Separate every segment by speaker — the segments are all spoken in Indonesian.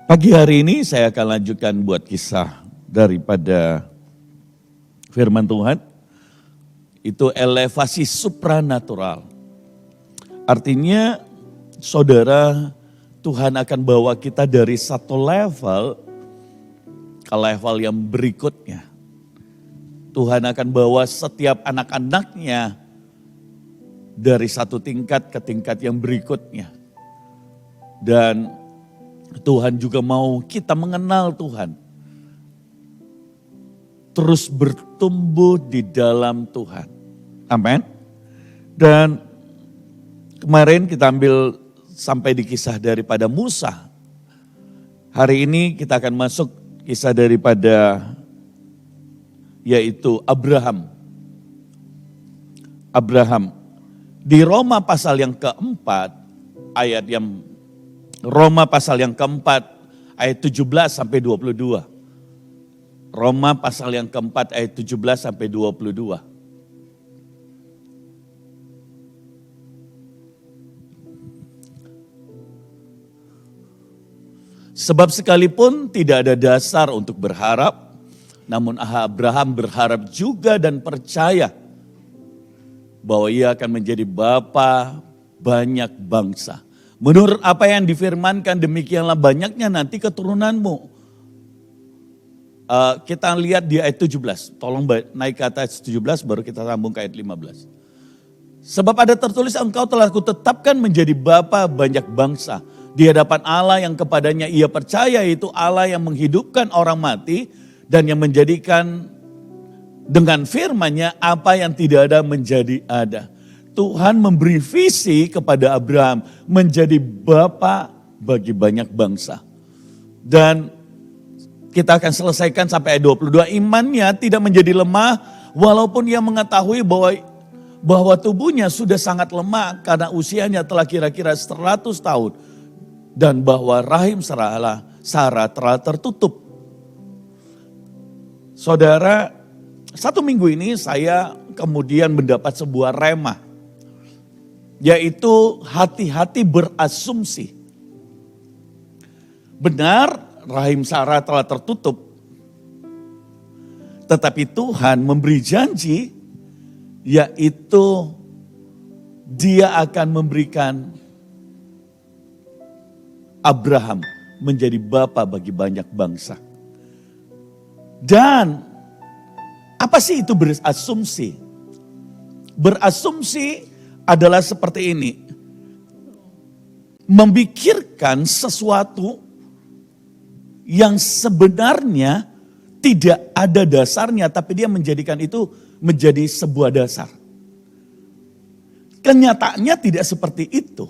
Speaker 1: Pagi hari ini saya akan lanjutkan buat kisah daripada firman Tuhan. Itu elevasi supranatural. Artinya saudara, Tuhan akan bawa kita dari satu level ke level yang berikutnya. Tuhan akan bawa setiap anak-anaknya dari satu tingkat ke tingkat yang berikutnya. Dan Tuhan juga mau kita mengenal Tuhan. Terus bertumbuh di dalam Tuhan. Amin. Dan kemarin kita ambil sampai di kisah daripada Musa. Hari ini kita akan masuk kisah daripada yaitu Abraham. Abraham. Di Roma pasal yang keempat, Roma pasal yang keempat ayat 17 sampai 22. Roma pasal yang keempat ayat 17 sampai 22. Sebab sekalipun tidak ada dasar untuk berharap, namun Abraham berharap juga dan percaya bahwa ia akan menjadi bapa banyak bangsa. Menurut apa yang difirmankan, demikianlah banyaknya nanti keturunanmu. Kita lihat di ayat 17. Tolong naik ke atas 17 baru kita sambung ke ayat 15. Sebab ada tertulis, engkau telah kutetapkan menjadi bapa banyak bangsa. Di hadapan Allah yang kepadanya ia percaya, itu Allah yang menghidupkan orang mati dan yang menjadikan dengan firman-Nya apa yang tidak ada menjadi ada. Tuhan memberi visi kepada Abraham menjadi bapa bagi banyak bangsa. Dan kita akan selesaikan sampai ayat 22. Imannya tidak menjadi lemah walaupun ia mengetahui bahwa tubuhnya sudah sangat lemah karena usianya telah kira-kira 100 tahun. Dan bahwa rahim Sarah telah tertutup. Saudara, satu minggu ini saya kemudian mendapat sebuah rema. Yaitu hati-hati berasumsi. Benar, rahim Sarah telah tertutup. Tetapi Tuhan memberi janji, yaitu Dia akan memberikan Abraham menjadi bapa bagi banyak bangsa. Dan apa sih itu berasumsi? Berasumsi adalah seperti ini. Memikirkan sesuatu yang sebenarnya tidak ada dasarnya, tapi dia menjadikan itu menjadi sebuah dasar. Kenyataannya tidak seperti itu.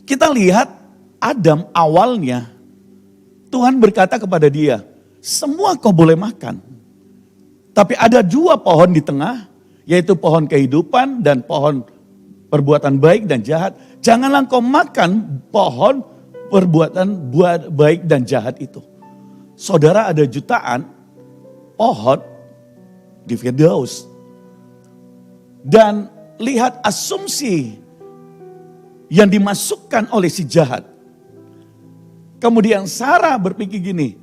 Speaker 1: Kita lihat Adam awalnya, Tuhan berkata kepada dia, semua kau boleh makan. Tapi ada dua pohon di tengah, yaitu pohon kehidupan dan pohon perbuatan baik dan jahat. Janganlah kau makan pohon perbuatan baik dan jahat itu. Saudara, ada jutaan pohon di Firdaus. Dan lihat asumsi yang dimasukkan oleh si jahat. Kemudian Sarah berpikir gini,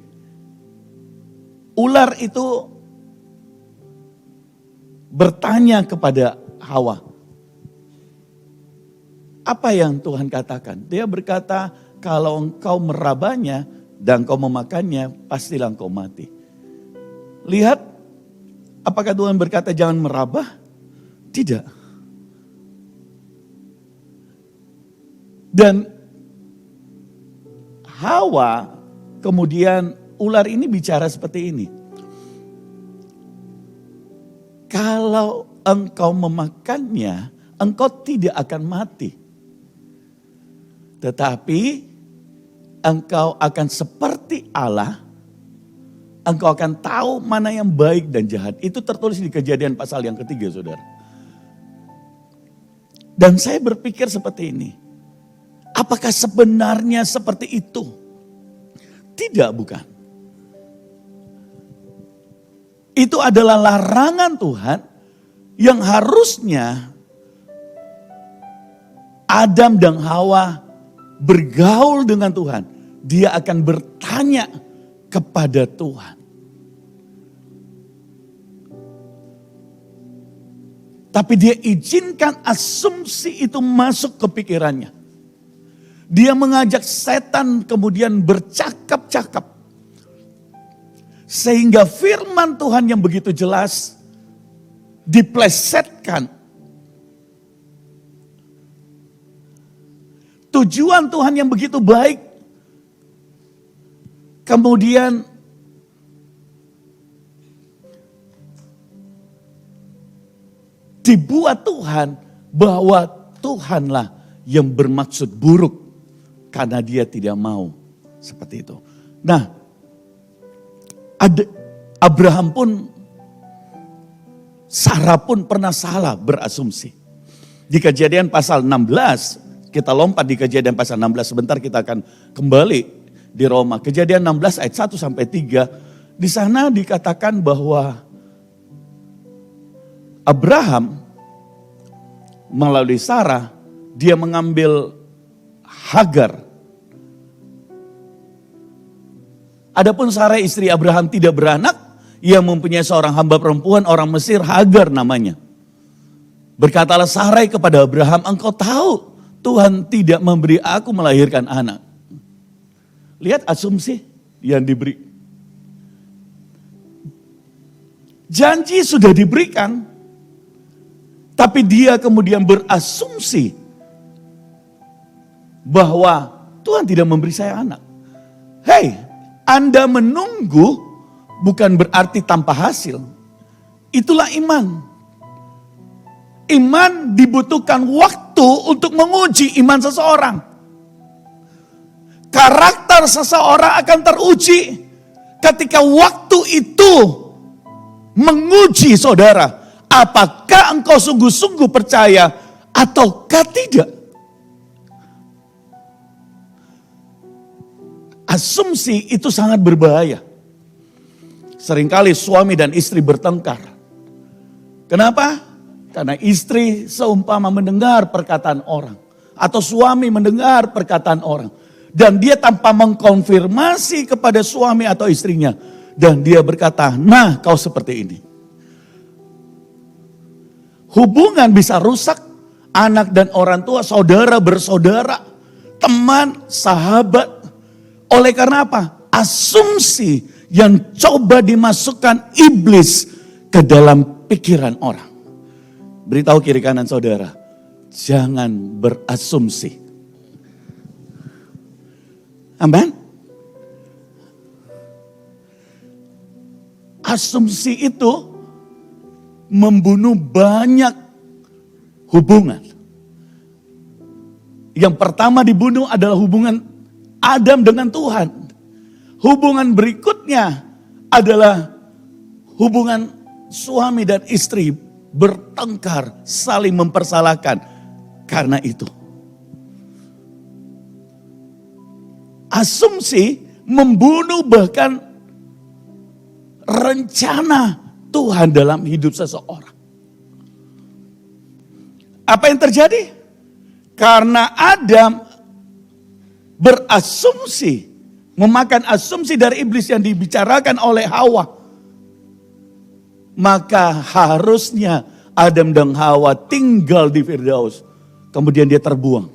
Speaker 1: ular itu bertanya kepada Hawa, apa yang Tuhan katakan? Dia berkata, kalau engkau merabanya dan engkau memakannya, pastilah engkau mati. Lihat, apakah Tuhan berkata jangan merabah? Tidak. Dan Hawa, kemudian ular ini bicara seperti ini. Kalau engkau memakannya, engkau tidak akan mati. Tetapi engkau akan seperti Allah, engkau akan tahu mana yang baik dan jahat. Itu tertulis di Kejadian pasal yang ketiga, saudara. Dan saya berpikir seperti ini. Apakah sebenarnya seperti itu? Tidak, bukan. Itu adalah larangan Tuhan yang harusnya Adam dan Hawa bergaul dengan Tuhan, dia akan bertanya kepada Tuhan. Tapi dia izinkan asumsi itu masuk ke pikirannya. Dia mengajak setan kemudian bercakap-cakap. Sehingga firman Tuhan yang begitu jelas diplesetkan. Tujuan Tuhan yang begitu baik kemudian dibuat Tuhan bahwa Tuhanlah yang bermaksud buruk karena dia tidak mau seperti itu. Nah, Abraham pun, Sarah pun pernah salah berasumsi. Di Kejadian pasal 16, kita lompat di Kejadian pasal 16, sebentar kita akan kembali di Roma. Kejadian 16 ayat 1 sampai 3, di sana dikatakan bahwa Abraham melalui Sarah, dia mengambil Hagar. Adapun Sarah istri Abraham tidak beranak, ia mempunyai seorang hamba perempuan orang Mesir, Hagar namanya. Berkatalah Sarai kepada Abraham, engkau tahu Tuhan tidak memberi aku melahirkan anak. Lihat asumsi yang diberi. Janji sudah diberikan, tapi dia kemudian berasumsi bahwa Tuhan tidak memberi saya anak. Hei, Anda menunggu bukan berarti tanpa hasil. Itulah iman. Iman dibutuhkan waktu untuk menguji iman seseorang. Karakter seseorang akan teruji ketika waktu itu menguji saudara. Apakah engkau sungguh-sungguh percaya ataukah tidak? Asumsi itu sangat berbahaya. Seringkali suami dan istri bertengkar. Kenapa? Karena istri seumpama mendengar perkataan orang. Atau suami mendengar perkataan orang. Dan dia tanpa mengkonfirmasi kepada suami atau istrinya. Dan dia berkata, nah kau seperti ini. Hubungan bisa rusak, anak dan orang tua, saudara bersaudara, teman, sahabat. Oleh karena apa? Asumsi yang coba dimasukkan iblis ke dalam pikiran orang. Beritahu kiri kanan saudara, jangan berasumsi. Amin. Asumsi itu membunuh banyak hubungan. Yang pertama dibunuh adalah hubungan Adam dengan Tuhan. Hubungan berikutnya adalah hubungan suami dan istri bertengkar, saling mempersalahkan karena itu. Asumsi membunuh bahkan rencana Tuhan dalam hidup seseorang. Apa yang terjadi? Karena Adam berasumsi, memakan asumsi dari iblis yang dibicarakan oleh Hawa. Maka harusnya Adam dan Hawa tinggal di Firdaus. Kemudian dia terbuang.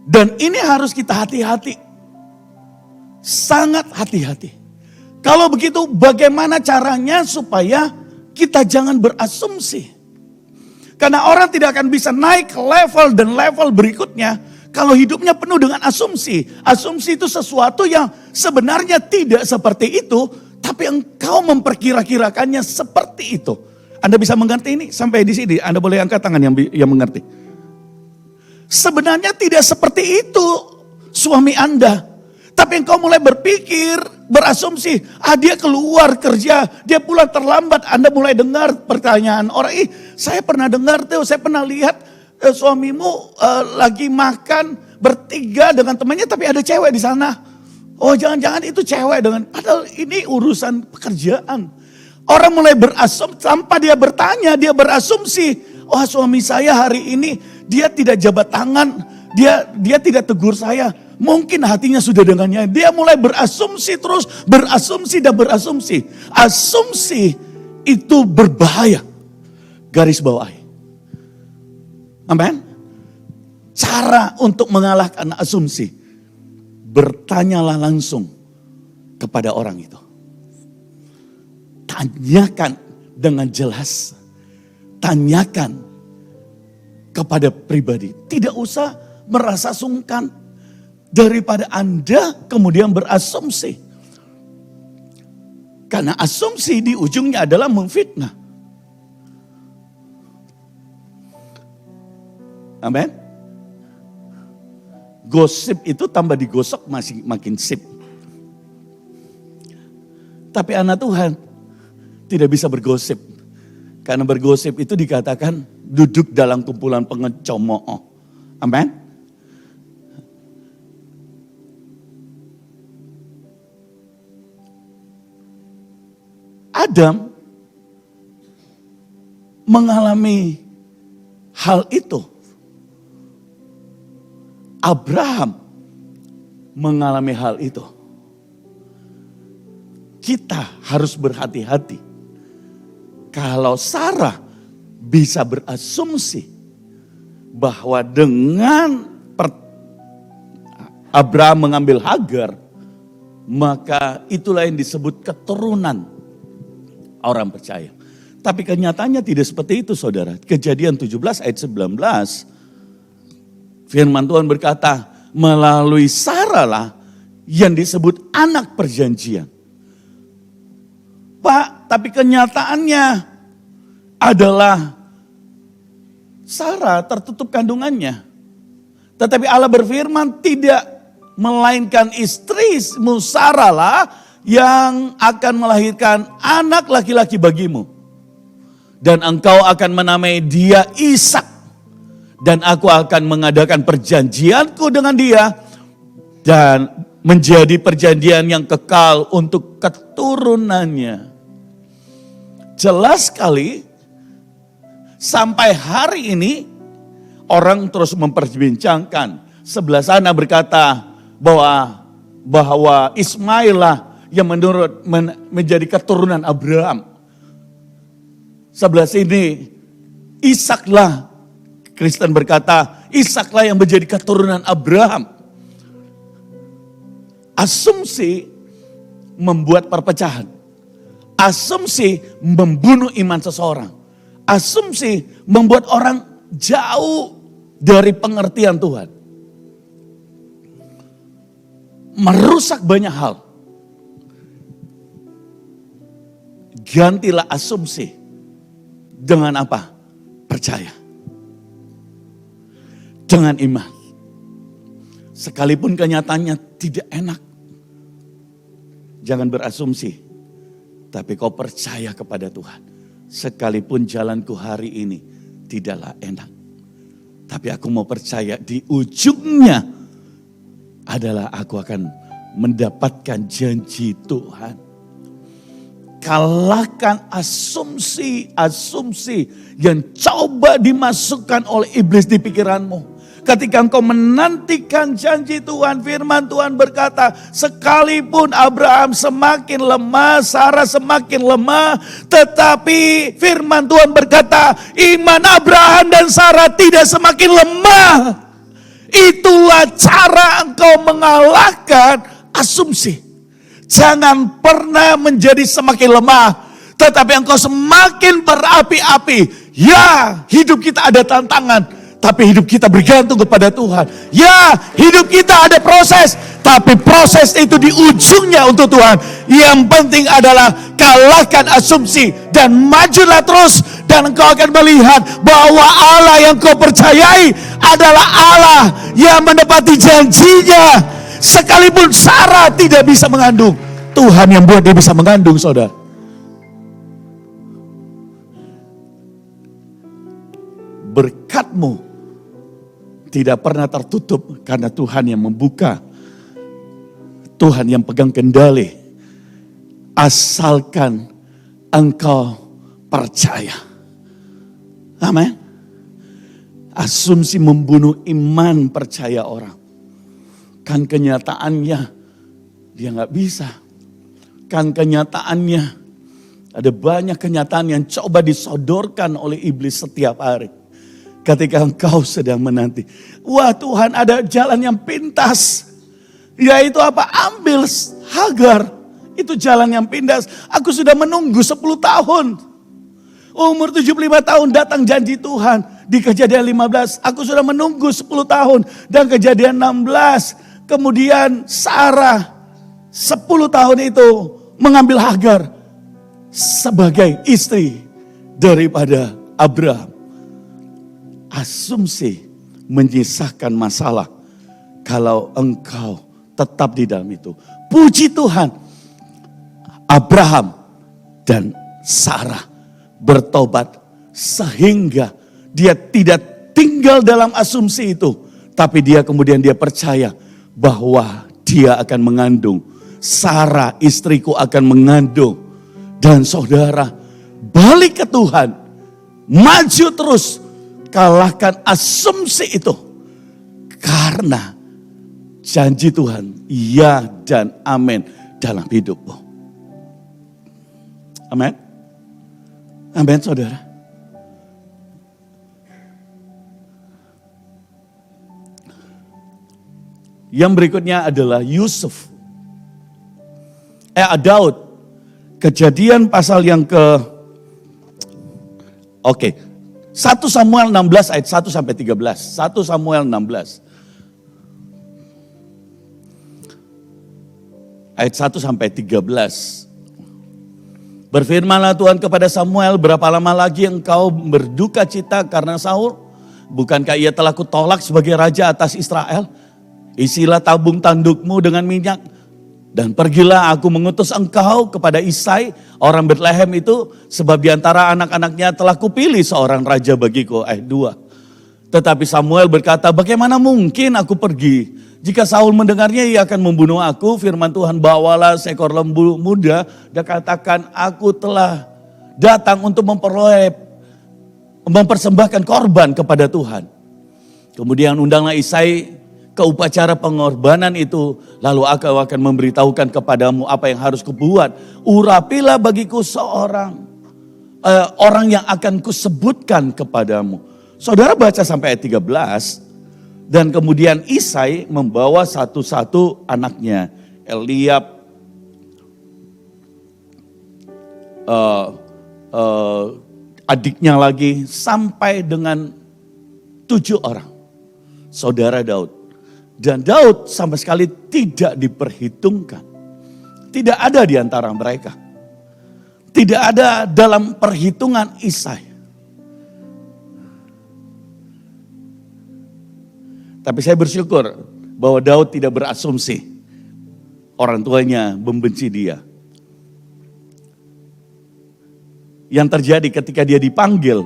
Speaker 1: Dan ini harus kita hati-hati. Sangat hati-hati. Kalau begitu bagaimana caranya supaya kita jangan berasumsi. Karena orang tidak akan bisa naik level dan level berikutnya kalau hidupnya penuh dengan asumsi. Asumsi itu sesuatu yang sebenarnya tidak seperti itu, tapi engkau memperkira-kirakannya seperti itu. Anda bisa mengerti ini? Sampai di sini Anda boleh angkat tangan yang mengerti. Sebenarnya tidak seperti itu suami Anda. Tapi engkau mulai berpikir, berasumsi, dia keluar kerja, dia pulang terlambat. Anda mulai dengar pertanyaan orang, saya pernah dengar tuh, saya pernah lihat suamimu lagi makan bertiga dengan temannya, tapi ada cewek di sana. Oh jangan-jangan itu cewek dengan, padahal ini urusan pekerjaan. Orang mulai berasumsi, tanpa dia bertanya, dia berasumsi. wah suami saya hari ini dia tidak jabat tangan, dia tidak tegur saya. Mungkin hatinya sudah dengannya. Dia mulai berasumsi terus, berasumsi dan berasumsi. Asumsi itu berbahaya. Garis bawahi. Amin. Cara untuk mengalahkan asumsi. Bertanyalah langsung kepada orang itu. Tanyakan dengan jelas. Tanyakan kepada pribadi. Tidak usah merasa sungkan. Daripada Anda kemudian berasumsi. Karena asumsi di ujungnya adalah memfitnah. Amin. Gosip itu tambah digosok makin sip. Tapi anak Tuhan tidak bisa bergosip. Karena bergosip itu dikatakan duduk dalam kumpulan pengecomooh. Amin. Adam mengalami hal itu. Abraham mengalami hal itu. Kita harus berhati-hati. Kalau Sarah bisa berasumsi bahwa dengan Abraham mengambil Hagar, maka itulah yang disebut keturunan orang percaya. Tapi kenyataannya tidak seperti itu saudara. Kejadian 17 ayat 19. Firman Tuhan berkata, melalui Sarah lah yang disebut anak perjanjian. Pak, tapi kenyataannya adalah Sarah tertutup kandungannya. Tetapi Allah berfirman tidak, melainkan istrimu Sarah lah yang akan melahirkan anak laki-laki bagimu. Dan engkau akan menamai dia Ishak. Dan aku akan mengadakan perjanjianku dengan dia. Dan menjadi perjanjian yang kekal untuk keturunannya. Jelas sekali, sampai hari ini orang terus memperbincangkan. Sebelah sana berkata bahwa Ismail lah yang menjadi keturunan Abraham. Sebelah sini Ishak lah, Kristen berkata Ishak lah yang menjadi keturunan Abraham. Asumsi membuat perpecahan. Asumsi membunuh iman seseorang. Asumsi membuat orang jauh dari pengertian Tuhan. Merusak banyak hal. Gantilah asumsi dengan apa? Percaya. Dengan iman. Sekalipun kenyataannya tidak enak. Jangan berasumsi. Tapi kau percaya kepada Tuhan. Sekalipun jalanku hari ini tidaklah enak. Tapi aku mau percaya di ujungnya adalah aku akan mendapatkan janji Tuhan. Kalahkan asumsi-asumsi yang coba dimasukkan oleh iblis di pikiranmu. Ketika engkau menantikan janji Tuhan, firman Tuhan berkata, sekalipun Abraham semakin lemah, Sarah semakin lemah, tetapi firman Tuhan berkata, iman Abraham dan Sarah tidak semakin lemah. Itulah cara engkau mengalahkan asumsi. Jangan pernah menjadi semakin lemah, tetapi engkau semakin berapi-api. Ya, hidup kita ada tantangan. Tapi hidup kita bergantung kepada Tuhan. Ya, hidup kita ada proses. Tapi proses itu di ujungnya untuk Tuhan. Yang penting adalah kalahkan asumsi. Dan majulah terus. Dan engkau akan melihat bahwa Allah yang kau percayai adalah Allah yang menepati janjinya. Sekalipun Sarah tidak bisa mengandung, Tuhan yang buat dia bisa mengandung, saudara. Berkatmu tidak pernah tertutup karena Tuhan yang membuka. Tuhan yang pegang kendali. Asalkan engkau percaya. Amin. Asumsi membunuh iman percaya orang. Kan kenyataannya dia gak bisa. Kan kenyataannya ada banyak kenyataan yang coba disodorkan oleh iblis setiap hari. Ketika engkau sedang menanti. Wah Tuhan, ada jalan yang pintas. Yaitu apa? Ambil Hagar. Itu jalan yang pintas. Aku sudah menunggu 10 tahun. Umur 75 tahun datang janji Tuhan. Di Kejadian 15, aku sudah menunggu 10 tahun. Dan Kejadian 16, kemudian Sarah 10 tahun itu mengambil Hagar sebagai istri daripada Abraham. Asumsi menyisakan masalah kalau engkau tetap di dalam itu. Puji Tuhan, Abraham dan Sarah bertobat sehingga dia tidak tinggal dalam asumsi itu. Tapi dia kemudian percaya bahwa dia akan mengandung. Sarah istriku akan mengandung. Dan saudara balik ke Tuhan. Maju terus. Kalahkan asumsi itu. Karena janji Tuhan ya dan amin dalam hidupmu. Amin. Amin saudara. Yang berikutnya adalah Yusuf. Daud. Kejadian pasal yang 1 Samuel 16 ayat 1 sampai 13. 1 Samuel 16. Ayat 1 sampai 13. Berfirmanlah Tuhan kepada Samuel, berapa lama lagi engkau berduka cita karena Saul? Bukankah ia telah kutolak sebagai raja atas Israel? Isilah tabung tandukmu dengan minyak. Dan pergilah aku mengutus engkau kepada Isai, orang Betlehem itu. Sebab di antara anak-anaknya telah kupilih seorang raja bagiku. Ayat 2. Tetapi Samuel berkata, bagaimana mungkin aku pergi? Jika Saul mendengarnya ia akan membunuh aku. Firman Tuhan, bawalah seekor lembu muda dan katakan aku telah datang untuk mempersembahkan korban kepada Tuhan. Kemudian undanglah Isai ke upacara pengorbanan itu. Lalu aku akan memberitahukan kepadamu apa yang harus kubuat. Urapilah bagiku seorang orang yang akan kusebutkan kepadamu. Saudara baca sampai ayat 13. Dan kemudian Isai membawa satu-satu anaknya. Eliab, adiknya lagi, sampai dengan 7 orang. Saudara Daud. Dan Daud sama sekali tidak diperhitungkan. Tidak ada di antara mereka. Tidak ada dalam perhitungan Isai. Tapi saya bersyukur bahwa Daud tidak berasumsi orang tuanya membenci dia. Yang terjadi ketika dia dipanggil,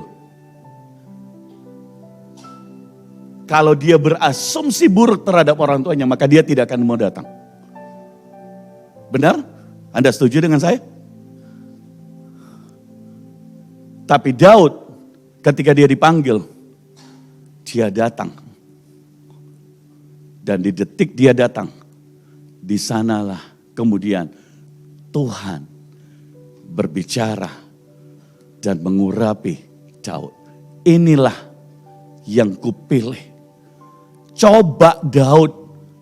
Speaker 1: kalau dia berasumsi buruk terhadap orang tuanya, maka dia tidak akan mau datang. Benar? Anda setuju dengan saya? Tapi Daud ketika dia dipanggil, dia datang. Dan di detik dia datang, di sanalah kemudian Tuhan berbicara dan mengurapi Daud. Inilah yang kupilih. Coba Daud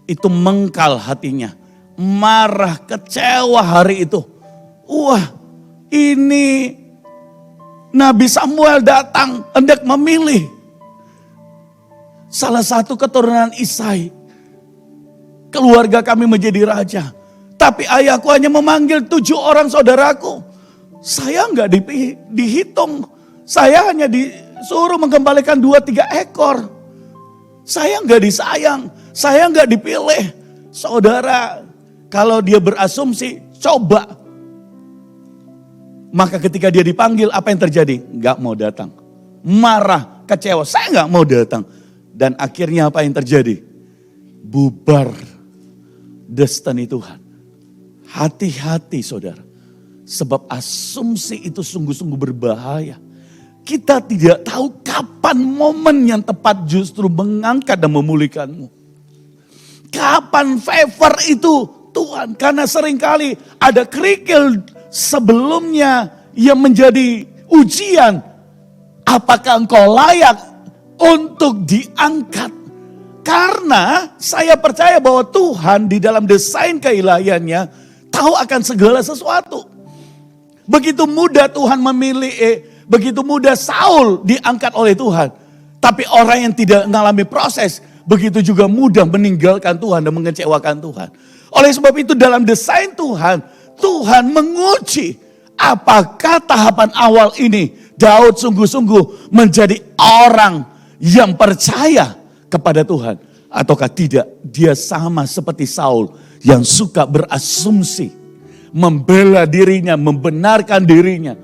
Speaker 1: itu mengkal hatinya, marah, kecewa hari itu. Wah, ini Nabi Samuel datang hendak memilih salah satu keturunan Isai. Keluarga kami menjadi raja. Tapi ayahku hanya memanggil 7 orang saudaraku. Saya enggak dihitung. Saya hanya disuruh mengembalikan 2-3 ekor. Saya enggak disayang. Saya enggak dipilih. Saudara, kalau dia berasumsi, coba. Maka ketika dia dipanggil, apa yang terjadi? Enggak mau datang. Marah, kecewa. Saya enggak mau datang. Dan akhirnya apa yang terjadi? Bubar destiny Tuhan. Hati-hati saudara. Sebab asumsi itu sungguh-sungguh berbahaya. Kita tidak tahu kapan momen yang tepat justru mengangkat dan memulihkanmu. Kapan favor itu Tuhan. Karena seringkali ada kerikil sebelumnya yang menjadi ujian. Apakah engkau layak untuk diangkat? Karena saya percaya bahwa Tuhan di dalam desain keilahiannya tahu akan segala sesuatu. Begitu mudah Tuhan memilih, begitu mudah Saul diangkat oleh Tuhan. Tapi orang yang tidak mengalami proses, begitu juga mudah meninggalkan Tuhan dan mengecewakan Tuhan. Oleh sebab itu dalam desain Tuhan, Tuhan menguji apakah tahapan awal ini Daud sungguh-sungguh menjadi orang yang percaya kepada Tuhan. Ataukah tidak, dia sama seperti Saul yang suka berasumsi. Membela dirinya, membenarkan dirinya.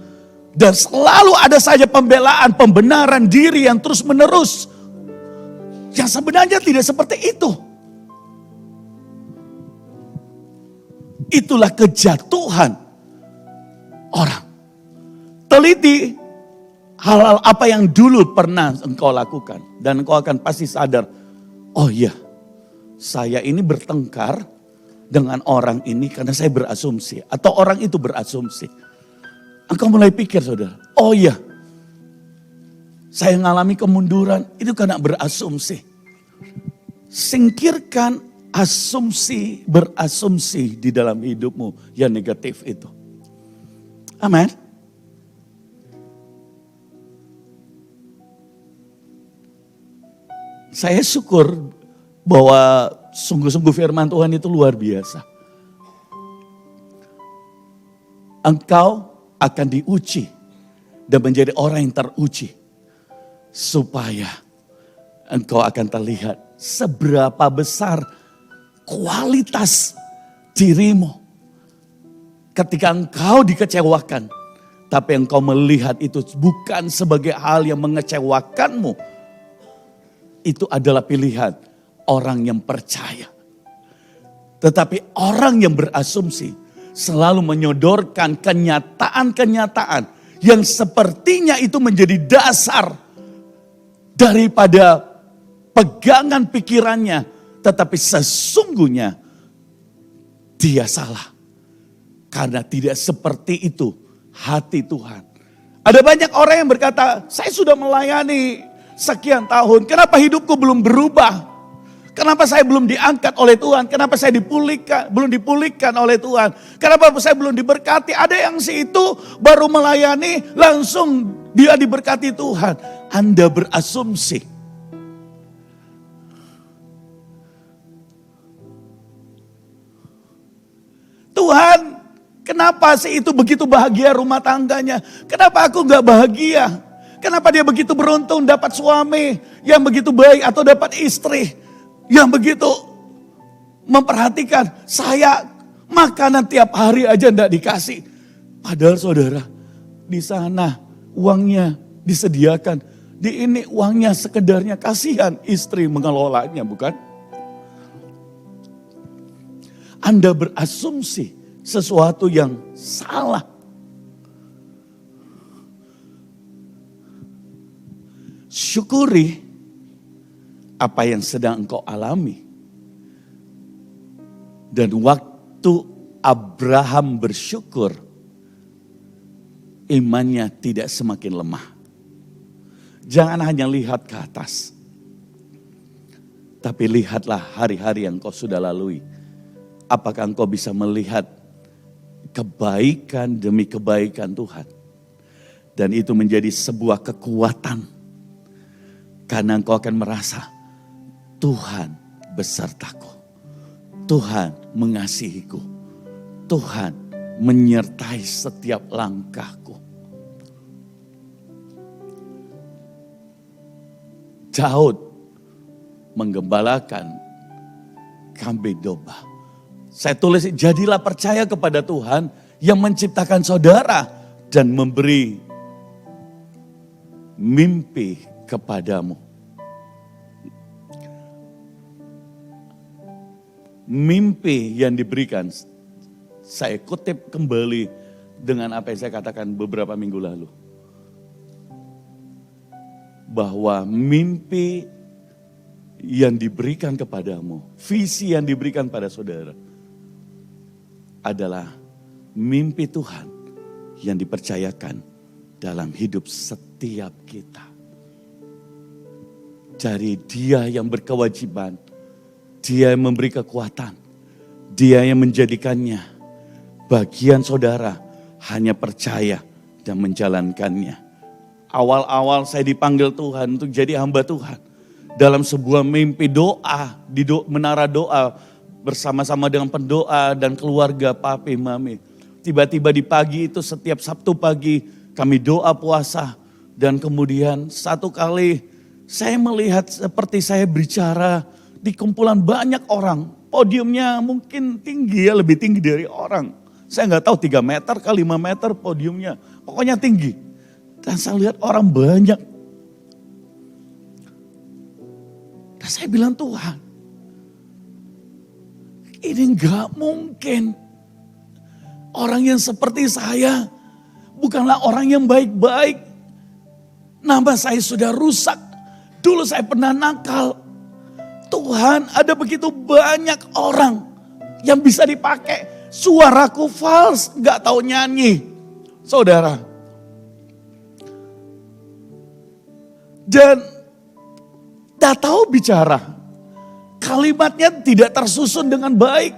Speaker 1: Dan selalu ada saja pembelaan, pembenaran diri yang terus menerus. Yang sebenarnya tidak seperti itu. Itulah kejatuhan orang. Teliti hal-hal apa yang dulu pernah engkau lakukan. Dan engkau akan pasti sadar, oh iya, saya ini bertengkar dengan orang ini karena saya berasumsi. Atau orang itu berasumsi. Engkau mulai pikir saudara, oh iya, saya mengalami kemunduran itu karena berasumsi. Singkirkan asumsi, berasumsi di dalam hidupmu yang negatif itu. Amin. Saya syukur bahwa sungguh-sungguh firman Tuhan itu luar biasa. Engkau akan diuji dan menjadi orang yang teruji. Supaya engkau akan terlihat seberapa besar kualitas dirimu. Ketika engkau dikecewakan, tapi engkau melihat itu bukan sebagai hal yang mengecewakanmu. Itu adalah pilihan orang yang percaya. Tetapi orang yang berasumsi selalu menyodorkan kenyataan-kenyataan yang sepertinya itu menjadi dasar daripada pegangan pikirannya. Tetapi sesungguhnya dia salah. Karena tidak seperti itu hati Tuhan. Ada banyak orang yang berkata, saya sudah melayani sekian tahun, kenapa hidupku belum berubah? Kenapa saya belum diangkat oleh Tuhan? Kenapa saya belum dipulihkan oleh Tuhan? Kenapa saya belum diberkati? Ada yang si itu baru melayani langsung dia diberkati Tuhan. Anda berasumsi. Tuhan, kenapa si itu begitu bahagia rumah tangganya? Kenapa aku gak bahagia? Kenapa dia begitu beruntung dapat suami yang begitu baik atau dapat istri yang begitu memperhatikan saya makanan tiap hari aja enggak dikasih. Padahal saudara, di sana uangnya disediakan. Di ini uangnya sekedarnya, kasihan istri mengelolanya, bukan? Anda berasumsi sesuatu yang salah. Syukuri apa yang sedang engkau alami. Dan waktu Abraham bersyukur, imannya tidak semakin lemah. Jangan hanya lihat ke atas. Tapi lihatlah hari-hari yang kau sudah lalui. Apakah engkau bisa melihat kebaikan demi kebaikan Tuhan. Dan itu menjadi sebuah kekuatan. Karena engkau akan merasa Tuhan besertaku. Tuhan mengasihiku. Tuhan menyertai setiap langkahku. Daud menggembalakan kambing domba. Saya tulis, jadilah percaya kepada Tuhan yang menciptakan saudara dan memberi mimpi kepadamu. Mimpi yang diberikan, saya kutip kembali dengan apa yang saya katakan beberapa minggu lalu. bahwa mimpi yang diberikan kepadamu, visi yang diberikan pada saudara adalah mimpi Tuhan yang dipercayakan dalam hidup setiap kita. Dari Dia yang berkewajiban, Dia yang memberi kekuatan, Dia yang menjadikannya bagian saudara hanya percaya dan menjalankannya. Awal-awal saya dipanggil Tuhan untuk jadi hamba Tuhan. Dalam sebuah mimpi doa, di menara doa bersama-sama dengan pendoa dan keluarga papi mami. Tiba-tiba di pagi itu setiap Sabtu pagi kami doa puasa. Dan kemudian satu kali saya melihat seperti saya bicara di kumpulan banyak orang. Podiumnya mungkin tinggi ya, lebih tinggi dari orang. Saya nggak tahu 3 meter ke 5 meter podiumnya. Pokoknya tinggi. Dan saya lihat orang banyak. Dan saya bilang, Tuhan, ini nggak mungkin. Orang yang seperti saya bukanlah orang yang baik-baik. Nama saya sudah rusak. Dulu saya pernah nakal. Tuhan, ada begitu banyak orang yang bisa dipakai. Suaraku fals, gak tahu nyanyi. Saudara. Dan gak tahu bicara. Kalimatnya tidak tersusun dengan baik.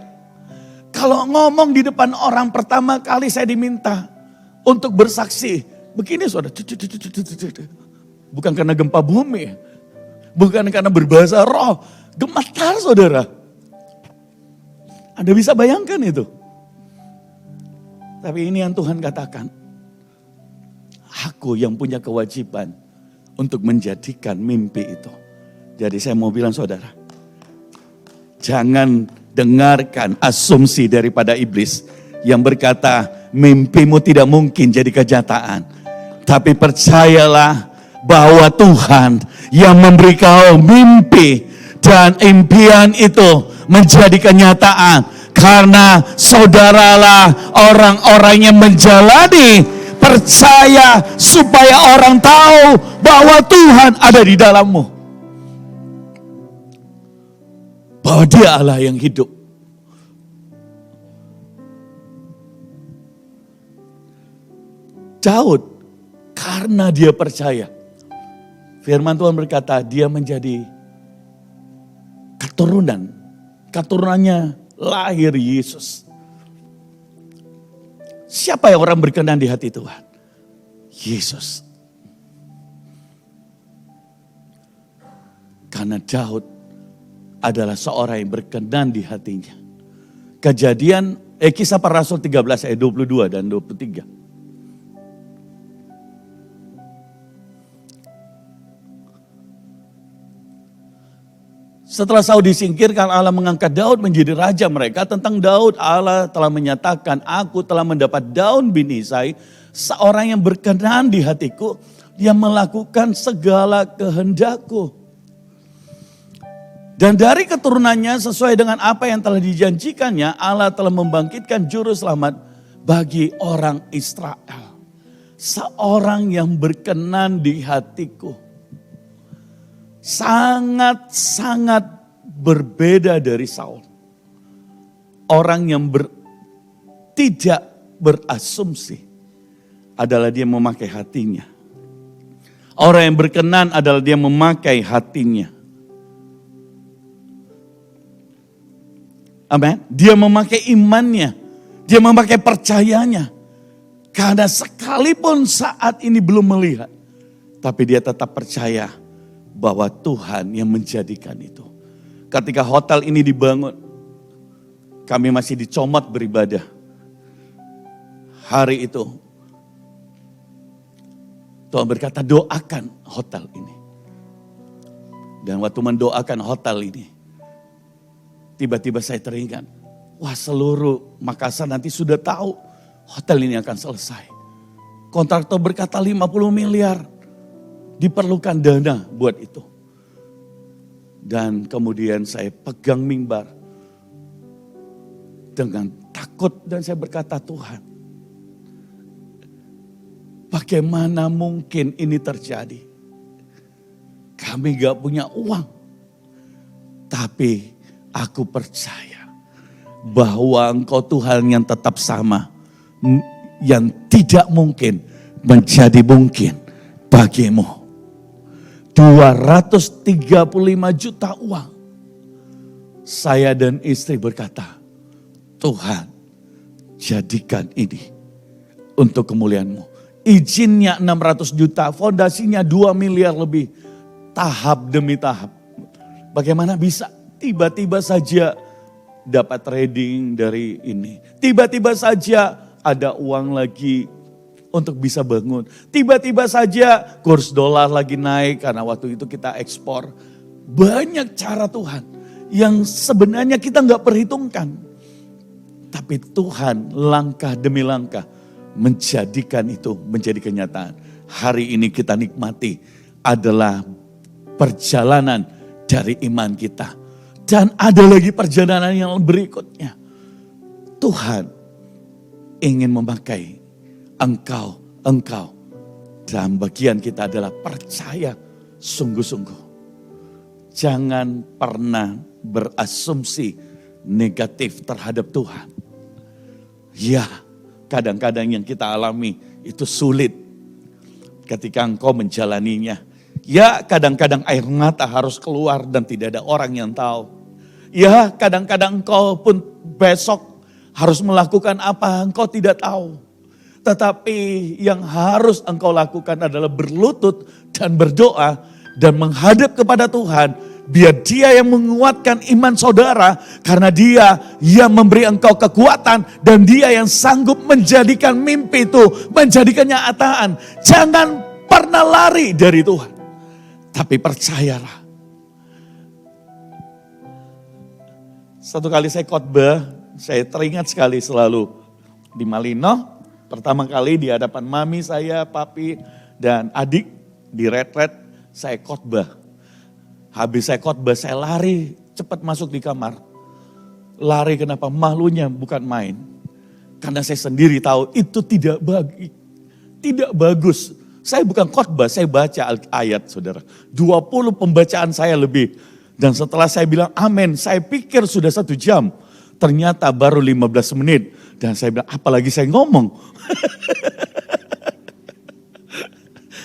Speaker 1: Kalau ngomong di depan orang pertama kali saya diminta untuk bersaksi. Begini saudara. Bukan karena gempa bumi. Bukan karena berbahasa roh. Gemetar saudara. Anda bisa bayangkan itu. Tapi ini yang Tuhan katakan. Aku yang punya kewajiban untuk menjadikan mimpi itu. Jadi saya mau bilang saudara. Jangan dengarkan asumsi daripada iblis. Yang berkata mimpimu tidak mungkin jadi kenyataan. Tapi percayalah bahwa Tuhan yang memberi kau mimpi. Dan impian itu menjadi kenyataan. Karena saudaralah orang-orang yang menjalani, percaya supaya orang tahu bahwa Tuhan ada di dalammu. Bahwa Dia Allah yang hidup. Daud, karena dia percaya. Firman Tuhan berkata, dia menjadi keturunannya lahir Yesus. Siapa yang orang berkenan di hati Tuhan? Yesus. Karena Daud adalah seorang yang berkenan di hatinya. Kisah Para Rasul 13 ayat 22 dan 23. Setelah Saul disingkirkan, Allah mengangkat Daud menjadi raja mereka. Tentang Daud, Allah telah menyatakan, aku telah mendapat Daud bin Isai, seorang yang berkenan di hatiku, yang melakukan segala kehendakku. Dan dari keturunannya sesuai dengan apa yang telah dijanjikannya, Allah telah membangkitkan juru selamat bagi orang Israel. Seorang yang berkenan di hatiku. Sangat-sangat berbeda dari Saul. Orang yang tidak berasumsi adalah dia memakai hatinya. Orang yang berkenan adalah dia memakai hatinya. Amin. Dia memakai imannya. Dia memakai percayanya. Karena sekalipun saat ini belum melihat. Tapi dia tetap percaya bahwa Tuhan yang menjadikan itu. Ketika hotel ini dibangun, kami masih di Comot beribadah. Hari itu, Tuhan berkata doakan hotel ini. Dan waktu mendoakan hotel ini, tiba-tiba saya teringat, wah seluruh Makassar nanti sudah tahu hotel ini akan selesai. Kontraktor berkata 50 miliar. Diperlukan dana buat itu. Dan kemudian saya pegang mimbar. Dengan takut dan saya berkata, Tuhan, bagaimana mungkin ini terjadi? kami gak punya uang. Tapi aku percaya bahwa Engkau Tuhan yang tetap sama. Yang tidak mungkin menjadi mungkin bagimu. 235 juta uang. Saya dan istri berkata, Tuhan jadikan ini untuk kemuliaan-Mu. Izinnya 600 juta, fondasinya 2 miliar lebih. Tahap demi tahap. Bagaimana bisa tiba-tiba saja dapat trading dari ini. Tiba-tiba saja ada uang lagi untuk bisa bangun. Tiba-tiba saja kurs dolar lagi naik karena waktu itu kita ekspor. Banyak cara Tuhan yang sebenarnya kita nggak perhitungkan. Tapi Tuhan langkah demi langkah menjadikan itu menjadi kenyataan. Hari ini kita nikmati adalah perjalanan dari iman kita. Dan ada lagi perjalanan yang berikutnya. Tuhan ingin memakai engkau. Dan bagian kita adalah percaya sungguh-sungguh. Jangan pernah berasumsi negatif terhadap Tuhan. Ya, kadang-kadang yang kita alami itu sulit ketika engkau menjalaninya. Ya, kadang-kadang air mata harus keluar dan tidak ada orang yang tahu. Ya, kadang-kadang engkau pun besok harus melakukan apa engkau tidak tahu. Tetapi yang harus engkau lakukan adalah berlutut dan berdoa dan menghadap kepada Tuhan. Biar Dia yang menguatkan iman saudara, karena Dia yang memberi engkau kekuatan dan Dia yang sanggup menjadikan mimpi itu menjadi kenyataan. Jangan pernah lari dari Tuhan, tapi percayalah. Satu kali saya khotbah, saya teringat sekali selalu di Malino. Pertama kali di hadapan mami saya, papi, dan adik di retret saya khotbah. Habis saya khotbah, saya lari cepat masuk di kamar. Lari kenapa? Malunya bukan main. Karena saya sendiri tahu itu tidak bagus. Saya bukan khotbah, saya baca ayat saudara. 20 pembacaan saya lebih. Dan setelah saya bilang amin, saya pikir sudah 1 jam. Ternyata baru 15 menit. Dan saya bilang, apalagi saya ngomong.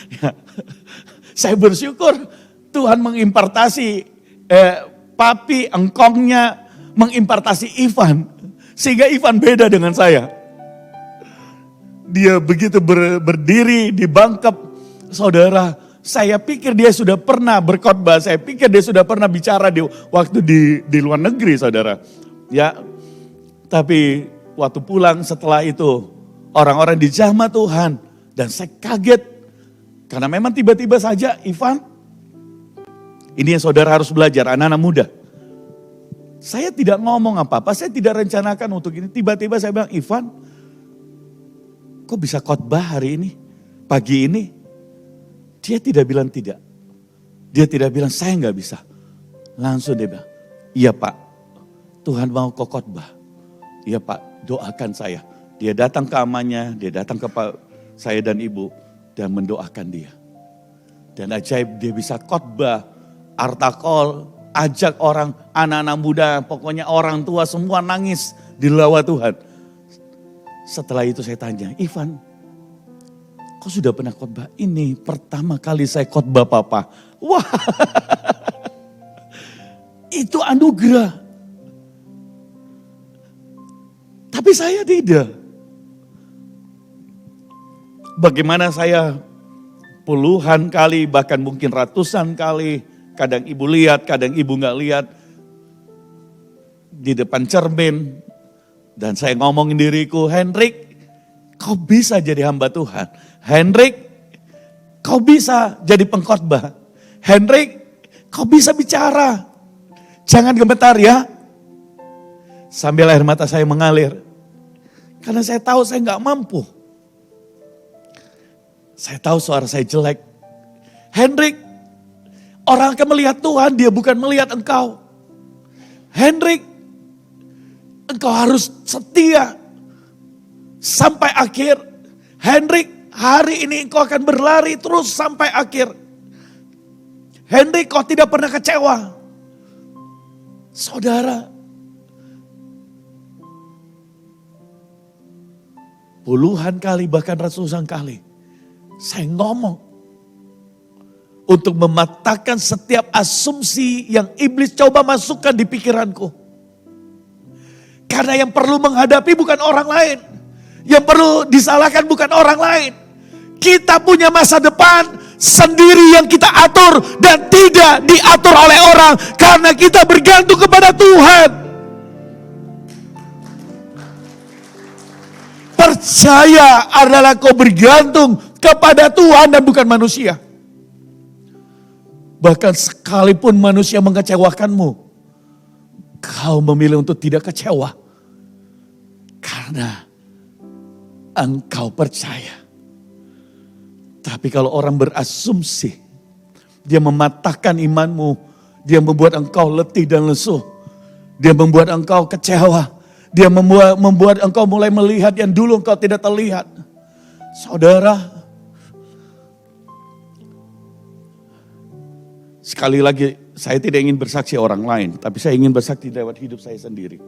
Speaker 1: Ya, saya bersyukur Tuhan mengimpartasi papi, engkongnya, mengimpartasi Ivan. Sehingga Ivan beda dengan saya. Dia begitu berdiri di bangkep, saudara. Saya pikir dia sudah pernah berkhotbah. Saya pikir dia sudah pernah bicara waktu di luar negeri, saudara. Ya, tapi waktu pulang setelah itu orang-orang dijamah Tuhan dan saya kaget karena memang tiba-tiba saja Ivan, ini yang saudara harus belajar, anak-anak muda. Saya tidak ngomong apa-apa, saya tidak rencanakan untuk ini. Tiba-tiba saya bilang, Ivan, kok bisa khotbah hari ini, pagi ini? Dia tidak bilang tidak. Dia tidak bilang saya nggak bisa. Langsung dia bilang, iya Pak. Tuhan mau kau khotbah. Iya Pak, doakan saya. Dia datang ke amannya, dia datang ke saya dan ibu dan mendoakan dia. Dan ajaib dia bisa khotbah, artakol, ajak orang, anak-anak muda, pokoknya orang tua semua nangis di lawa Tuhan. Setelah itu saya tanya, Ivan, kau sudah pernah khotbah? Ini pertama kali saya khotbah Papa. Wah, itu anugerah. Tapi saya tidak. Bagaimana saya puluhan kali, bahkan mungkin ratusan kali, kadang ibu lihat, kadang ibu nggak lihat, di depan cermin, dan saya ngomongin diriku, Hendrik, kau bisa jadi hamba Tuhan. Hendrik, kau bisa jadi pengkhotbah. Hendrik, kau bisa bicara. Jangan gemetar ya. Sambil air mata saya mengalir. Karena saya tahu saya nggak mampu. Saya tahu suara saya jelek. Hendrik, orang akan melihat Tuhan, dia bukan melihat engkau. Hendrik, engkau harus setia sampai akhir. Hendrik, hari ini engkau akan berlari terus sampai akhir. Henry, kau tidak pernah kecewa. Saudara, puluhan kali bahkan ratusan kali saya ngomong untuk mematahkan setiap asumsi yang iblis coba masukkan di pikiranku. Karena yang perlu menghadapi bukan orang lain. Yang perlu disalahkan bukan orang lain. Kita punya masa depan sendiri yang kita atur dan tidak diatur oleh orang. Karena kita bergantung kepada Tuhan. Percaya adalah kau bergantung kepada Tuhan dan bukan manusia. Bahkan sekalipun manusia mengecewakanmu, kau memilih untuk tidak kecewa. Karena engkau percaya. Tapi kalau orang berasumsi, dia mematahkan imanmu, dia membuat engkau letih dan lesu. Dia membuat engkau kecewa. Dia membuat engkau mulai melihat yang dulu engkau tidak terlihat. Saudara, sekali lagi saya tidak ingin bersaksi orang lain, tapi saya ingin bersaksi lewat hidup saya sendiri.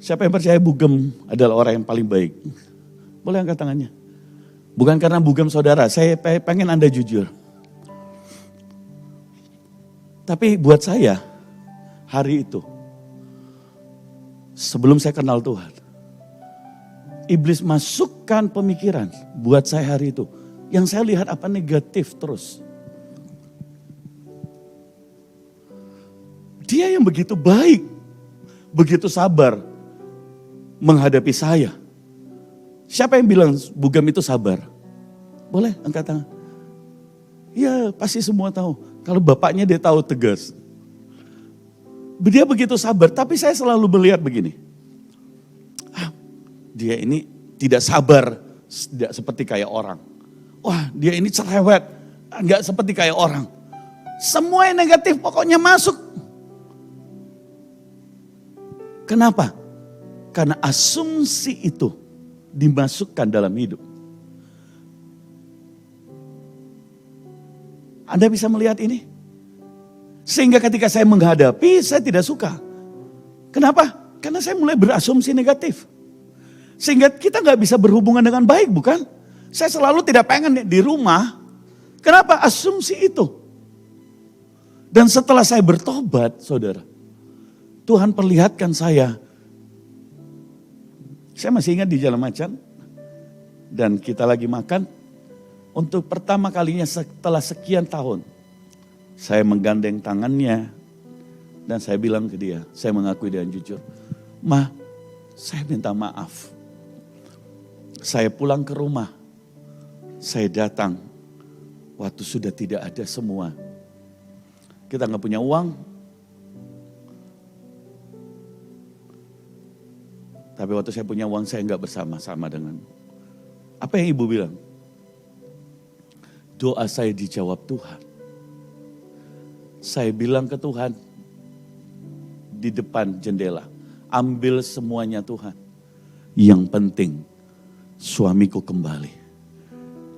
Speaker 1: Siapa yang percaya Bugem adalah orang yang paling baik? Boleh angkat tangannya. Bukan karena Bugem saudara, saya pengen Anda jujur. Tapi buat saya, hari itu, sebelum saya kenal Tuhan, iblis masukkan pemikiran buat saya hari itu. Yang saya lihat apa negatif terus. Dia yang begitu baik, begitu sabar menghadapi saya. Siapa yang bilang Bugem itu sabar? Boleh angkat tangan. Ya pasti semua tahu. Kalau bapaknya dia tahu tegas. Dia begitu sabar, tapi saya selalu melihat begini. Dia ini tidak sabar, tidak seperti kayak orang. Wah dia ini cerewet, enggak seperti kayak orang. Semua yang negatif pokoknya masuk. Kenapa? Karena asumsi itu dimasukkan dalam hidup. Anda bisa melihat ini? Sehingga ketika saya menghadapi, saya tidak suka. Kenapa? Karena saya mulai berasumsi negatif. Sehingga kita nggak bisa berhubungan dengan baik, bukan? Saya selalu tidak pengen di rumah. Kenapa? Asumsi itu. Dan setelah saya bertobat, saudara, Tuhan perlihatkan saya masih ingat di Jalan Macan, dan kita lagi makan, untuk pertama kalinya setelah sekian tahun, saya menggandeng tangannya, dan saya bilang ke dia, saya mengakui dengan jujur, Ma, saya minta maaf. Saya pulang ke rumah, saya datang, waktu sudah tidak ada semua. Kita gak punya uang, tapi waktu saya punya uang, saya enggak bersama-sama dengan. Apa yang ibu bilang? Doa saya dijawab Tuhan. Saya bilang ke Tuhan di depan jendela, ambil semuanya Tuhan. Yang penting suamiku kembali.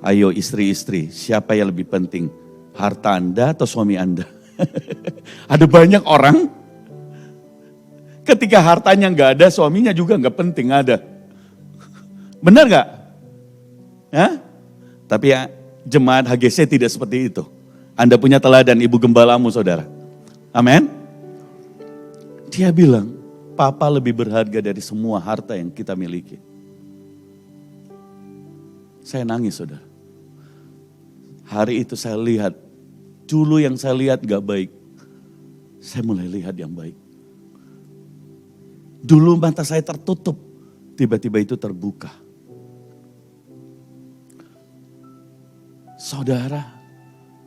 Speaker 1: Ayo istri-istri, siapa yang lebih penting? Harta Anda atau suami Anda? Ada banyak orang ketika hartanya nggak ada, suaminya juga nggak penting ada. Benar nggak? Ya? Tapi ya, jemaat HGC tidak seperti itu. Anda punya teladan ibu gembalamu, saudara. Amin. Dia bilang, Papa lebih berharga dari semua harta yang kita miliki. Saya nangis, saudara. Hari itu saya lihat, dulu yang saya lihat gak baik. Saya mulai lihat yang baik. Dulu mata saya tertutup, tiba-tiba itu terbuka. Saudara,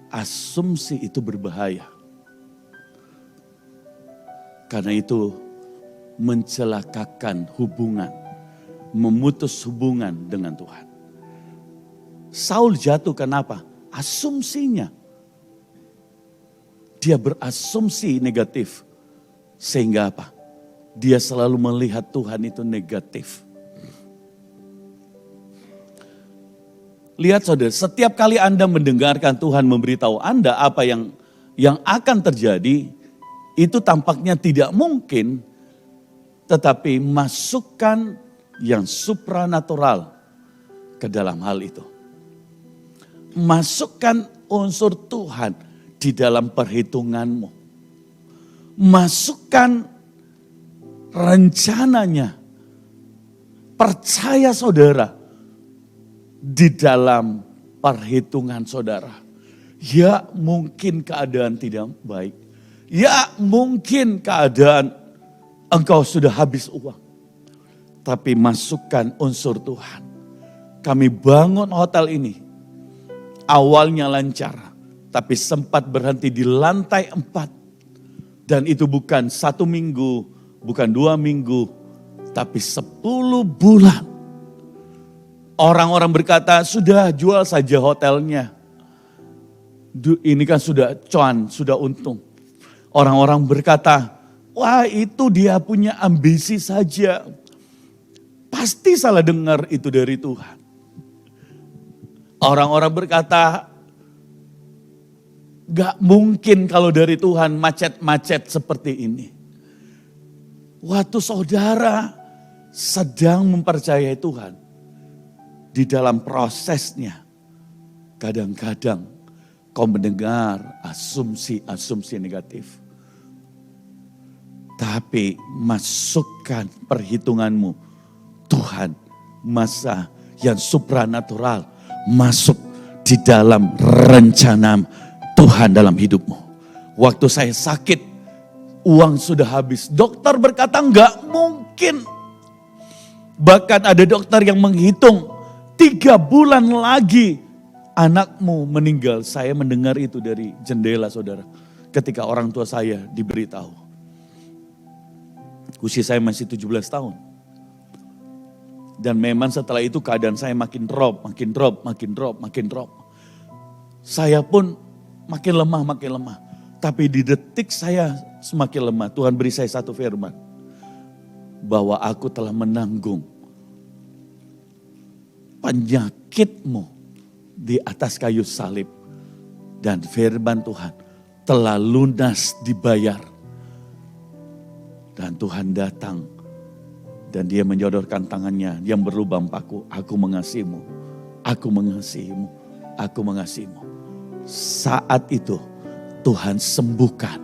Speaker 1: asumsi itu berbahaya. Karena itu mencelakakan hubungan, memutus hubungan dengan Tuhan. Saul jatuh kenapa? Asumsinya. Dia berasumsi negatif. Sehingga apa? Dia selalu melihat Tuhan itu negatif. Lihat saudara, setiap kali Anda mendengarkan Tuhan memberitahu Anda apa yang akan terjadi, itu tampaknya tidak mungkin, tetapi masukkan yang supranatural ke dalam hal itu. Masukkan unsur Tuhan di dalam perhitunganmu. Masukkan rencananya. Percaya saudara di dalam perhitungan saudara. Ya mungkin keadaan tidak baik. Ya mungkin keadaan engkau sudah habis uang. Tapi masukkan unsur Tuhan. Kami bangun hotel ini. Awalnya lancar. Tapi sempat berhenti di lantai 4. Dan itu bukan 1 minggu, bukan 2 minggu. Tapi 10 bulan. Orang-orang berkata, sudah jual saja hotelnya. Ini kan sudah cuan, sudah untung. Orang-orang berkata, wah itu dia punya ambisi saja. Pasti salah dengar itu dari Tuhan. Orang-orang berkata, gak mungkin kalau dari Tuhan macet-macet seperti ini. Waktu saudara sedang mempercayai Tuhan, di dalam prosesnya, kadang-kadang kau mendengar asumsi-asumsi negatif. Tapi masukkan perhitunganmu, Tuhan, masa yang supranatural masuk di dalam rencana Tuhan dalam hidupmu. Waktu saya sakit, uang sudah habis. Dokter berkata enggak mungkin. Bahkan ada dokter yang menghitung 3 bulan lagi anakmu meninggal. Saya mendengar itu dari jendela saudara. Ketika orang tua saya diberitahu. Usia saya masih 17 tahun. Dan memang setelah itu keadaan saya makin drop. Saya pun makin lemah. Tapi di detik saya semakin lemah. Tuhan beri saya satu firman. Bahwa aku telah menanggung penyakitmu di atas kayu salib. Dan firman Tuhan telah lunas dibayar. Dan Tuhan datang dan dia menyodorkan tangannya yang berlubang paku. Aku mengasihimu, aku mengasihimu, aku mengasihimu. Saat itu Tuhan sembuhkan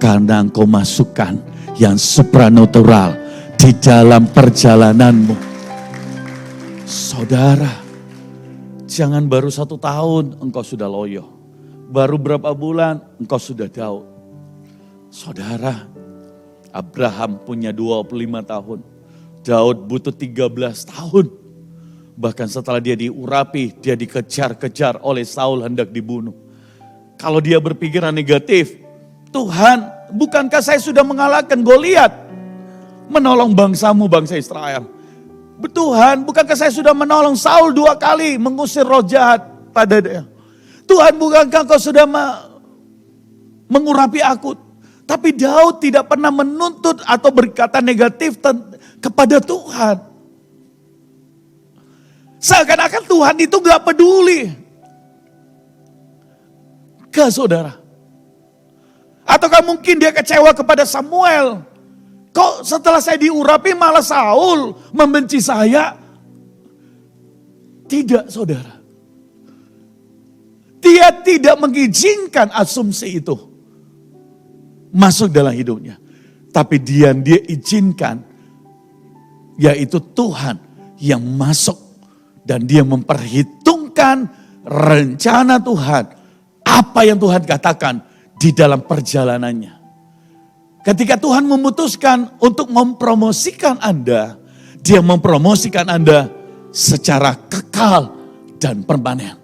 Speaker 1: karena engkau masukkan yang supranatural di dalam perjalananmu. Saudara, jangan baru 1 tahun engkau sudah loyo. Baru berapa bulan engkau sudah Daud. Saudara, Abraham punya 25 tahun. Daud butuh 13 tahun. Bahkan setelah dia diurapi, dia dikejar-kejar oleh Saul hendak dibunuh. Kalau dia berpikiran negatif, Tuhan, bukankah saya sudah mengalahkan Goliat? Menolong bangsamu, bangsa Israel. Tuhan, bukankah saya sudah menolong Saul 2 kali mengusir roh jahat pada dia? Tuhan, bukankah kau sudah mengurapi aku? Tapi Daud tidak pernah menuntut atau berkata negatif kepada Tuhan. Seakan-akan Tuhan itu gak peduli ke saudara. Ataukah mungkin dia kecewa kepada Samuel? Kok setelah saya diurapi malah Saul membenci saya? Tidak saudara. Dia tidak mengizinkan asumsi itu masuk dalam hidupnya. Tapi dia izinkan, yaitu Tuhan yang masuk. Dan dia memperhitungkan rencana Tuhan. Apa yang Tuhan katakan di dalam perjalanannya. Ketika Tuhan memutuskan untuk mempromosikan Anda, dia mempromosikan Anda secara kekal dan permanen.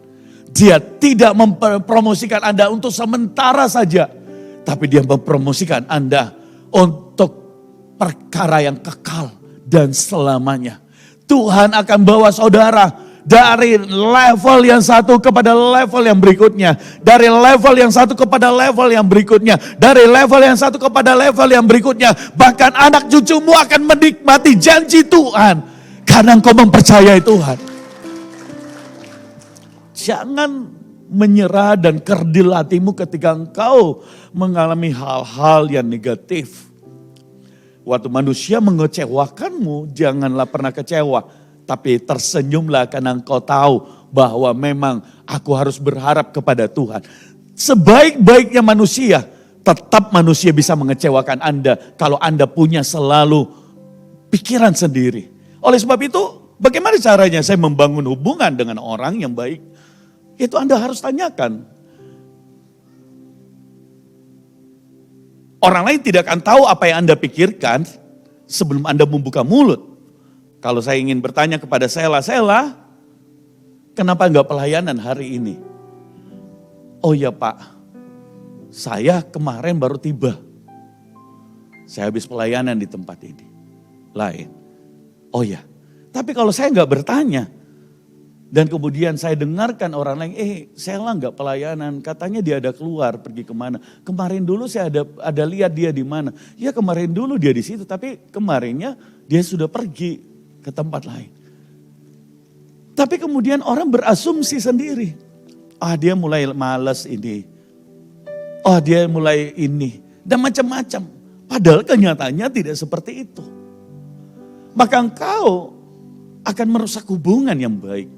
Speaker 1: Dia tidak mempromosikan Anda untuk sementara saja, tapi dia mempromosikan Anda untuk perkara yang kekal dan selamanya. Tuhan akan bawa saudara dari level yang satu kepada level yang berikutnya. Dari level yang satu kepada level yang berikutnya. Dari level yang satu kepada level yang berikutnya. Bahkan anak cucumu akan menikmati janji Tuhan. Karena engkau mempercayai Tuhan. Jangan menyerah dan kerdil hatimu ketika engkau mengalami hal-hal yang negatif. Waktu manusia mengecewakanmu, janganlah pernah kecewa. Tapi tersenyumlah karena engkau tahu bahwa memang aku harus berharap kepada Tuhan. Sebaik-baiknya manusia, tetap manusia bisa mengecewakan Anda kalau Anda punya selalu pikiran sendiri. Oleh sebab itu, bagaimana caranya saya membangun hubungan dengan orang yang baik? Itu Anda harus tanyakan. Orang lain tidak akan tahu apa yang Anda pikirkan sebelum Anda membuka mulut. Kalau saya ingin bertanya kepada Sela, kenapa enggak pelayanan hari ini? Oh ya Pak, saya kemarin baru tiba. Saya habis pelayanan di tempat ini. Lain. Oh ya, tapi kalau saya enggak bertanya, dan kemudian saya dengarkan orang lain, Sela enggak pelayanan, katanya dia ada keluar, pergi kemana. Kemarin dulu saya ada lihat dia di mana. Ya kemarin dulu dia di situ, tapi kemarinnya dia sudah pergi ke tempat lain. Tapi kemudian orang berasumsi sendiri. Dia mulai malas ini. Dia mulai ini. Dan macam-macam. Padahal kenyataannya tidak seperti itu. Maka engkau akan merusak hubungan yang baik.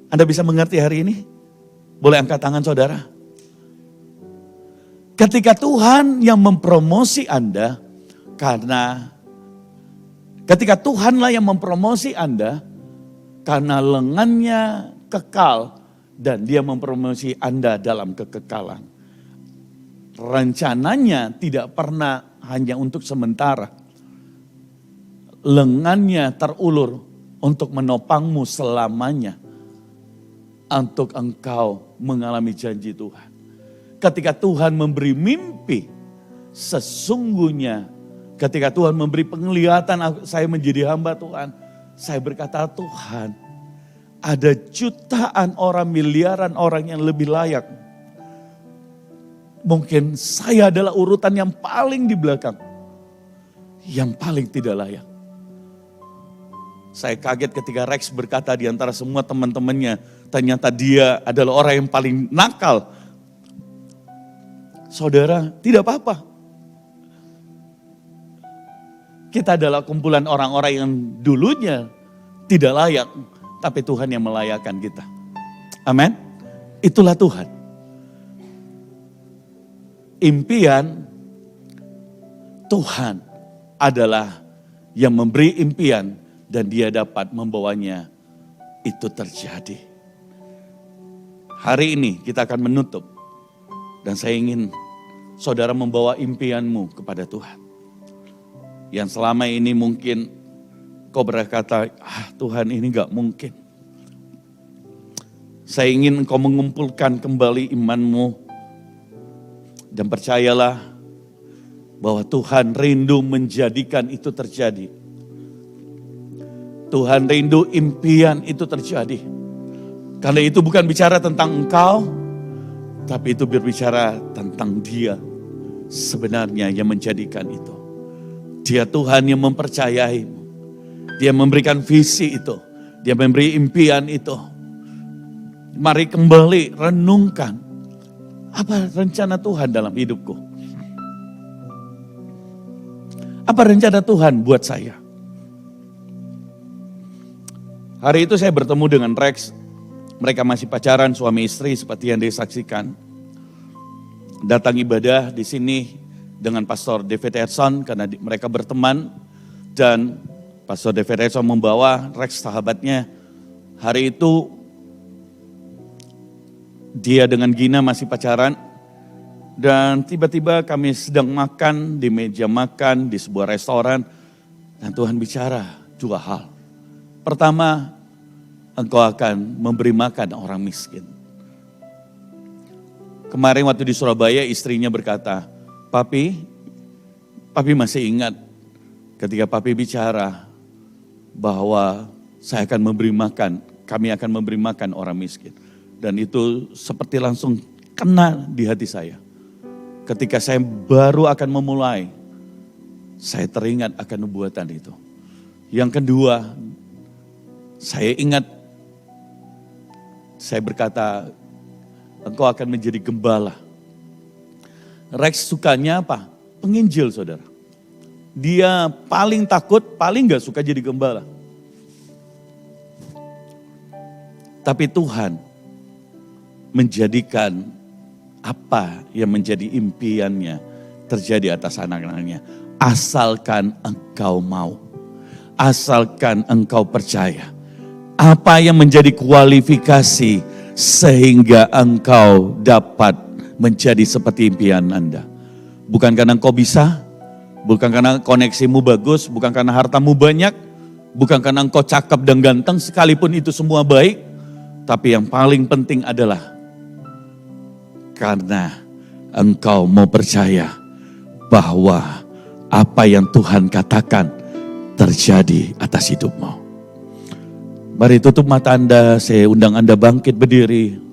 Speaker 1: Anda bisa mengerti hari ini? Boleh angkat tangan saudara? Ketika Tuhan yang mempromosi Anda, ketika Tuhanlah yang mempromosi Anda, karena lengannya kekal dan dia mempromosi Anda dalam kekekalan. Rencananya tidak pernah hanya untuk sementara. Lengannya terulur untuk menopangmu selamanya. Untuk engkau mengalami janji Tuhan. Ketika Tuhan memberi mimpi, sesungguhnya ketika Tuhan memberi penglihatan saya menjadi hamba Tuhan, saya berkata Tuhan, ada jutaan orang, miliaran orang yang lebih layak. Mungkin saya adalah urutan yang paling di belakang. Yang paling tidak layak. Saya kaget ketika Rex berkata di antara semua teman-temannya, ternyata dia adalah orang yang paling nakal. Saudara, tidak apa-apa. Kita adalah kumpulan orang-orang yang dulunya tidak layak, tapi Tuhan yang melayakkan kita. Amin. Itulah Tuhan. Impian Tuhan adalah yang memberi impian dan dia dapat membawanya itu terjadi. Hari ini kita akan menutup dan saya ingin saudara membawa impianmu kepada Tuhan. Yang selama ini mungkin kau berkata, Tuhan ini gak mungkin. Saya ingin kau mengumpulkan kembali imanmu. Dan percayalah bahwa Tuhan rindu menjadikan itu terjadi. Tuhan rindu impian itu terjadi. Karena itu bukan bicara tentang engkau, tapi itu berbicara tentang Dia sebenarnya yang menjadikan itu. Dia Tuhan yang mempercayaimu. Dia memberikan visi itu. Dia memberi impian itu. Mari kembali renungkan. Apa rencana Tuhan dalam hidupku? Apa rencana Tuhan buat saya? Hari itu saya bertemu dengan Rex. Mereka masih pacaran suami istri seperti yang disaksikan. Datang ibadah di sini dengan Pastor David Edson karena mereka berteman dan Pastor David Edson membawa Rex sahabatnya. Hari itu dia dengan Gina masih pacaran dan tiba-tiba kami sedang makan di meja makan di sebuah restoran dan Tuhan bicara dua hal. Pertama, engkau akan memberi makan orang miskin. Kemarin waktu di Surabaya istrinya berkata, Papi masih ingat ketika Papi bicara bahwa saya akan memberi makan, kami akan memberi makan orang miskin. Dan itu seperti langsung kena di hati saya. Ketika saya baru akan memulai, saya teringat akan nubuatan itu. Yang kedua, saya ingat Saya berkata, engkau akan menjadi gembala. Rex sukanya apa? Penginjil, saudara. Dia paling takut, paling gak suka jadi gembala. Tapi Tuhan menjadikan apa yang menjadi impiannya terjadi atas anak-anaknya. Asalkan engkau mau. Asalkan engkau percaya. Apa yang menjadi kualifikasi sehingga engkau dapat menjadi seperti impian Anda. Bukan karena engkau bisa, bukan karena koneksimu bagus, bukan karena hartamu banyak, bukan karena engkau cakep dan ganteng, sekalipun itu semua baik. Tapi yang paling penting adalah karena engkau mau percaya bahwa apa yang Tuhan katakan terjadi atas hidupmu. Mari tutup mata Anda, saya undang Anda bangkit berdiri.